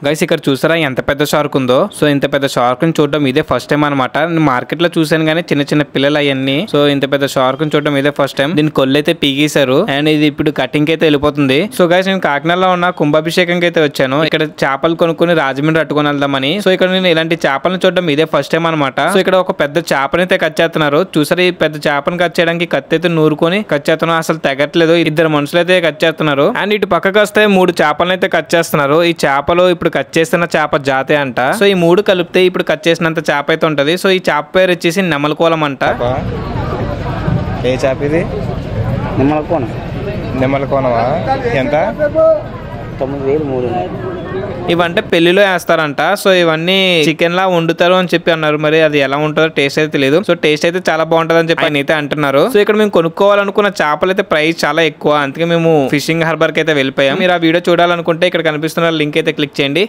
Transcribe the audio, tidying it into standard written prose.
Guys ఇక్కడ చూసారా ఎంత పెద్ద షార్క్ ఉందో. సో ఇంత పెద్ద షార్క్ ని చూడడం ఇదే ఫస్ట్ టైం అనమాట. మార్కెట్ లో చూసాను కానీ చిన్న చిన్న పిల్లలు అవన్నీ. సో ఇంత పెద్ద షార్క్ ని చూడడం ఇదే ఫస్ట్ టైం. దీని కొల్లు అయితే పీగేశారు అండ్ ఇది ఇప్పుడు కటింగ్ అయితే వెళ్ళిపోతుంది. సో గైస్ నేను కాకినాడలో ఉన్న కుంభాభిషేకం అయితే వచ్చాను. ఇక్కడ చేపలు కొనుక్కుని రాజమండ్రి అట్టుకొని వెళ్దామని. సో ఇక్కడ నేను ఇలాంటి చేపలను చూడడం ఇదే ఫస్ట్ టైం అనమాట. సో ఇక్కడ ఒక పెద్ద చేపని అయితే కట్ చేస్తున్నారు. చూసారు ఈ పెద్ద చేపను కట్ చేయడానికి కత్తి అయితే నూరుకొని కట్ చేస్తున్నారు. అసలు తెగట్లేదు. ఇద్దరు మనుషులు అయితే కట్ చేస్తున్నారు. అండ్ ఇటు పక్కకు వస్తే 3 చేపలను అయితే కట్ చేస్తున్నారు. ఈ చేపలు ఇప్పుడు కట్ చేస్తున్న చేప జాతే అంట. సో ఈ 3 కలిపితే ఇప్పుడు కట్ చేసినంత చేప అయితే ఉంటది. సో ఈ చేప పేరు వచ్చేసి నెమలకోలం అంట. ఏ చేప ఇది? నిమ్మలకోన. నిమ్మలకోనమా? ఎంత? 9,000 ఇవంటే పెళ్లిలో వేస్తారంట. సో ఇవన్నీ చికెన్ లా వండుతారు అని చెప్పి అన్నారు. మరి అది ఎలా ఉంటుందో టేస్ట్ అయితే తెలియదు. సో టేస్ట్ అయితే చాలా బాగుంటది అని చెప్పి ఆయన అయితే అంటున్నారు. సో ఇక్కడ మేము కొనుక్కోవాలనుకున్న చేపలు అయితే ప్రైస్ చాలా ఎక్కువ. అందుకే మేము ఫిషింగ్ హార్బర్ కి అయితే వెళ్ళిపోయాం. మీరు ఆ వీడియో చూడాలనుకుంటే ఇక్కడ కనిపిస్తున్న లింక్ అయితే క్లిక్ చేయండి.